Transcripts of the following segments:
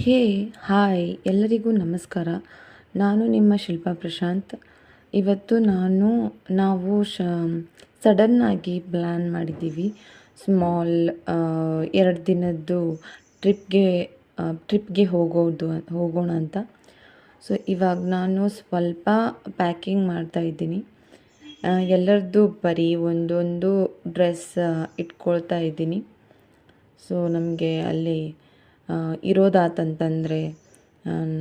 ಹೇ hi ಎಲ್ಲರಿಗೂ ನಮಸ್ಕಾರ. ನಾನು ನಿಮ್ಮ ಶಿಲ್ಪಾ ಪ್ರಶಾಂತ್. ಇವತ್ತು ನಾವು ಸಡನ್ನಾಗಿ ಪ್ಲ್ಯಾನ್ ಮಾಡಿದ್ದೀವಿ. ಸ್ಮಾಲ್ 2 ದಿನದ್ದು ಟ್ರಿಪ್ಗೆ ಹೋಗೋಣ ಅಂತ. ಸೊ ಇವಾಗ ನಾನು ಸ್ವಲ್ಪ ಪ್ಯಾಕಿಂಗ್ ಮಾಡ್ತಾಯಿದ್ದೀನಿ. ಎಲ್ಲರದ್ದು ಬರೀ ಒಂದೊಂದು ಡ್ರೆಸ್ ಇಟ್ಕೊಳ್ತಾ ಇದ್ದೀನಿ. ಸೊ ನಮಗೆ ಅಲ್ಲಿ ಇರೋದಾತಂತಂದರೆ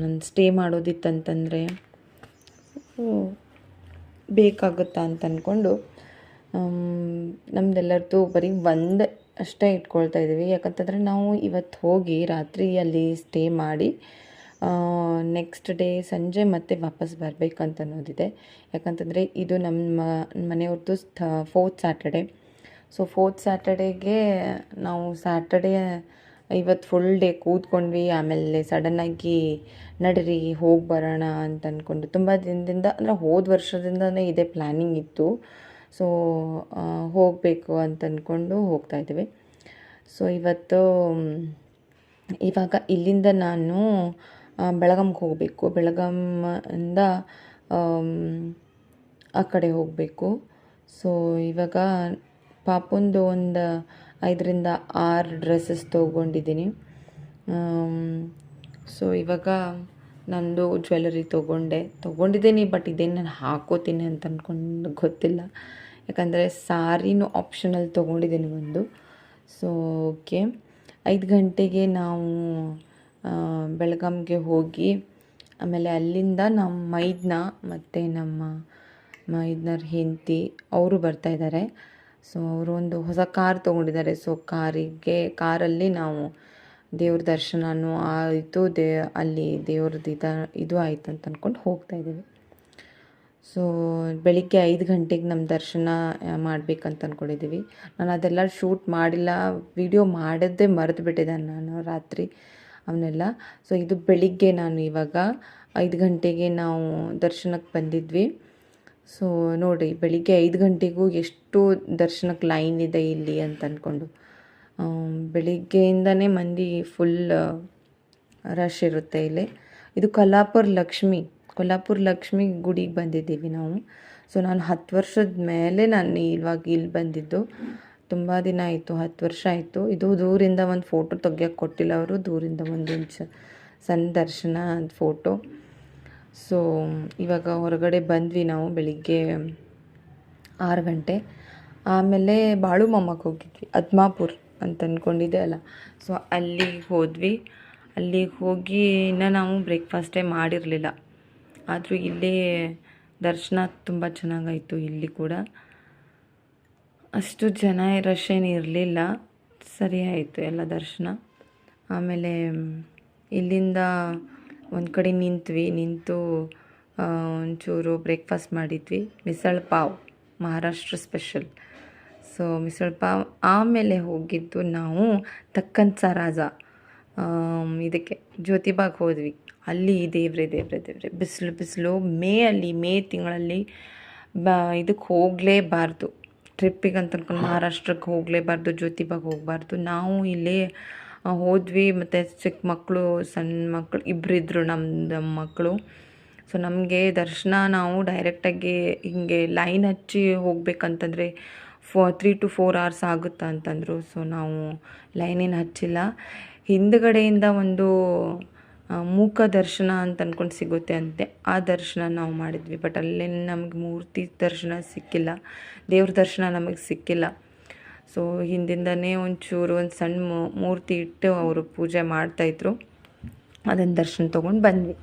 ನಾನು ಸ್ಟೇ ಮಾಡೋದಿತ್ತಂತಂದರೆ ಬೇಕಾಗುತ್ತಾ ಅಂತ ಅಂದ್ಕೊಂಡು ನಮ್ಮದೆಲ್ಲರದ್ದು ಬರೀ ಒಂದು ಅಷ್ಟೇ ಇಟ್ಕೊಳ್ತಾ ಇದ್ದೀವಿ. ಯಾಕಂತಂದರೆ ನಾವು ಇವತ್ತು ಹೋಗಿ ರಾತ್ರಿ ಅಲ್ಲಿ ಸ್ಟೇ ಮಾಡಿ ನೆಕ್ಸ್ಟ್ ಡೇ ಸಂಜೆ ಮತ್ತೆ ವಾಪಸ್ ಬರಬೇಕಂತ ಅನ್ನೋದಿದೆ. ಯಾಕಂತಂದರೆ ಇದು ನಮ್ಮ ಮನೆಯವ್ರದ್ದು 4th ಸ್ಯಾಟರ್ಡೇ. ಸೊ 4th ಸ್ಯಾಟರ್ಡೇಗೆ ನಾವು ಸ್ಯಾಟರ್ಡೇ ಇವತ್ತು ಫುಲ್ ಡೇ ಕೂತ್ಕೊಂಡ್ವಿ. ಆಮೇಲೆ ಸಡನ್ನಾಗಿ ನಡೀರಿ ಹೋಗಿ ಬರೋಣ ಅಂತ ಅಂದ್ಕೊಂಡು ತುಂಬ ದಿನದಿಂದ, ಅಂದರೆ ಹೋದ ವರ್ಷದಿಂದನೇ ಇದೇ ಪ್ಲ್ಯಾನಿಂಗ್ ಇತ್ತು. ಸೊ ಹೋಗಬೇಕು ಅಂತ ಅಂದ್ಕೊಂಡು ಹೋಗ್ತಾಯಿದ್ದೀವಿ. ಸೊ ಇವಾಗ ಇಲ್ಲಿಂದ ನಾನು ಬೆಳಗಾಂಗೆ ಹೋಗಬೇಕು. ಬೆಳಗಾಂಯಿಂದ ಆ ಕಡೆ ಹೋಗಬೇಕು. ಸೊ ಇವಾಗ ಪಾಪುಂದು ಒಂದು 5ರಿಂದ 6 ಡ್ರೆಸ್ಸಸ್ ಸೊ ಇವಾಗ ನಂದು ಜ್ಯುವೆಲರಿ ತೊಗೊಂಡಿದ್ದೀನಿ. ಬಟ್ ಇದೇನು ನಾನು ಹಾಕೋತೀನಿ ಅಂತ ಅಂದ್ಕೊಂಡು ಗೊತ್ತಿಲ್ಲ. ಯಾಕಂದರೆ ಸಾರಿನೂ ಆಪ್ಷನಲ್ ತೊಗೊಂಡಿದ್ದೀನಿ ಒಂದು. ಸೊ ಓಕೆ, 5 ಗಂಟೆಗೆ ನಾವು ಬೆಳಗಾಂಗೆ ಹೋಗಿ ಆಮೇಲೆ ಅಲ್ಲಿಂದ ನಮ್ಮ ಮೈದ್ನ ಮತ್ತು ನಮ್ಮ ಮೈದ್ನರ ಹೆಂಡತಿ ಅವರು ಬರ್ತಾಯಿದ್ದಾರೆ. ಸೊ ಅವರು ಒಂದು ಹೊಸ ಕಾರ್ ತೊಗೊಂಡಿದ್ದಾರೆ. ಸೊ ಕಾರಲ್ಲಿ ನಾವು ದೇವ್ರ ದರ್ಶನವೂ ಆಯಿತು, ಅಲ್ಲಿ ದೇವ್ರದ್ದು ಇದು ಆಯಿತು ಅಂತ ಅಂದ್ಕೊಂಡು ಹೋಗ್ತಾಯಿದ್ದೀವಿ. ಸೊ ಬೆಳಿಗ್ಗೆ 5 ಗಂಟೆಗೆ ನಮ್ಮ ದರ್ಶನ ಮಾಡಬೇಕಂತ ಅಂದ್ಕೊಂಡಿದ್ದೀವಿ. ನಾನು ಅದೆಲ್ಲ ಶೂಟ್ ಮಾಡಿಲ್ಲ, ವಿಡಿಯೋ ಮಾಡೋದೇ ಮರೆತುಬಿಟ್ಟಿದ್ದೆ ನಾನು ರಾತ್ರಿ ಅವನ್ನೆಲ್ಲ. ಸೊ ಇದು ಬೆಳಿಗ್ಗೆ ನಾನು ಇವಾಗ 5 ಗಂಟೆಗೆ ನಾವು ದರ್ಶನಕ್ಕೆ ಬಂದಿದ್ವಿ. ಸೊ ನೋಡಿ, ಬೆಳಿಗ್ಗೆ 5 ಗಂಟೆಗೂ ಎಷ್ಟು ದರ್ಶನಕ್ಕೆ ಲೈನ್ ಇದೆ ಇಲ್ಲಿ ಅಂತ ಅಂದ್ಕೊಂಡು. ಬೆಳಿಗ್ಗೆಯಿಂದನೇ ಮಂದಿ ಫುಲ್ ರಶ್ ಇರುತ್ತೆ ಇಲ್ಲಿ. ಇದು ಕೊಲ್ಹಾಪುರ ಲಕ್ಷ್ಮಿ ಗುಡಿಗೆ ಬಂದಿದ್ದೀವಿ ನಾವು. ಸೊ ನಾನು 10 ವರ್ಷದ ಮೇಲೆ ನಾನು ಇವಾಗ ಇಲ್ಲಿ ಬಂದಿದ್ದು. ತುಂಬ ದಿನ ಆಯಿತು, 10 ವರ್ಷ ಆಯಿತು. ಇದು ದೂರಿಂದ ಒಂದು ಫೋಟೋ ತೆಗಿಯೋಕ್ಕೆ ಕೊಟ್ಟಿಲ್ಲ ಅವರು, ದೂರಿಂದ ಒಂದು ಸಣ್ಣ ದರ್ಶನ ಫೋಟೋ. ಸೊ ಇವಾಗ ಹೊರಗಡೆ ಬಂದ್ವಿ ನಾವು ಬೆಳಿಗ್ಗೆ 6 ಗಂಟೆ. ಆಮೇಲೆ ಬಾಳು ಮಾಮಕ್ಕೆ ಹೋಗಿದ್ವಿ, ಅದ್ಮಾಪುರ್ ಅಂತ ಅಂದ್ಕೊಂಡಿದ್ದೆ ಅಲ್ಲ. ಸೊ ಅಲ್ಲಿಗೆ ಹೋದ್ವಿ. ಅಲ್ಲಿಗೆ ಹೋಗಿ ಇನ್ನೂ ನಾವು ಬ್ರೇಕ್ಫಾಸ್ಟೇ ಮಾಡಿರಲಿಲ್ಲ. ಆದರೂ ಇಲ್ಲೇ ದರ್ಶನ ತುಂಬ ಚೆನ್ನಾಗಾಯಿತು. ಇಲ್ಲಿ ಕೂಡ ಅಷ್ಟು ಜನ ರಶ್ ಏನು ಇರಲಿಲ್ಲ, ಸರಿ ಆಯಿತು ಎಲ್ಲ ದರ್ಶನ. ಆಮೇಲೆ ಇಲ್ಲಿಂದ ಒಂದು ಕಡೆ ನಿಂತು ಒಂಚೂರು ಬ್ರೇಕ್ಫಾಸ್ಟ್ ಮಾಡಿದ್ವಿ. Missile pav, Maharashtra special. So missile pav. ಆಮೇಲೆ ಹೋಗಿದ್ದು ನಾವು ತಕ್ಕಂತ ರಾಜ ಇದಕ್ಕೆ ಜ್ಯೋತಿಬಾಗ್ ಹೋದ್ವಿ. ಅಲ್ಲಿ ದೇವ್ರೆ ಬಿಸಿಲು. ಮೇ ತಿಂಗಳಲ್ಲಿ ಇದಕ್ಕೆ ಹೋಗಲೇಬಾರ್ದು, ಟ್ರಿಪ್ಪಿಗೆ ಅಂತ ಅಂದ್ಕೊಂಡು ಮಹಾರಾಷ್ಟ್ರಕ್ಕೆ ಹೋಗಲೇಬಾರ್ದು, ಜ್ಯೋತಿಬಾಗ್ ಹೋಗಬಾರ್ದು. ನಾವು ಇಲ್ಲೇ ಹೋದ್ವಿ. ಮತ್ತು ಸಣ್ಣ ಮಕ್ಕಳು ಇಬ್ಬರಿದ್ರು ನಮ್ಮ ಮಕ್ಕಳು. ಸೊ ನಮಗೆ ದರ್ಶನ ನಾವು ಡೈರೆಕ್ಟಾಗಿ ಹಿಂಗೆ ಲೈನ್ ಹಚ್ಚಿ ಹೋಗ್ಬೇಕಂತಂದರೆ 3 to 4 hours ಆಗುತ್ತಾ ಅಂತಂದರು. ಸೊ ನಾವು ಲೈನೇನು ಹಚ್ಚಿಲ್ಲ. ಹಿಂದುಗಡೆಯಿಂದ ಒಂದು ಮೂಕ ದರ್ಶನ ಅಂತ ಅಂದ್ಕೊಂಡು ಸಿಗುತ್ತೆ ಅಂತೆ, ಆ ದರ್ಶನ ನಾವು ಮಾಡಿದ್ವಿ. ಬಟ್ ಅಲ್ಲೇ ನಮಗೆ ಮೂರ್ತಿ ದರ್ಶನ ಸಿಕ್ಕಿಲ್ಲ, ದೇವ್ರ ದರ್ಶನ ನಮಗೆ ಸಿಕ್ಕಿಲ್ಲ. ಸೊ ಹಿಂದಿಂದನೇ ಒಂದು ಸಣ್ಣ ಮೂರ್ತಿ ಇಟ್ಟು ಅವರು ಪೂಜೆ ಮಾಡ್ತಾಯಿದ್ರು. ಅದನ್ನು ದರ್ಶನ ತೊಗೊಂಡು ಬಂದ್ವಿ.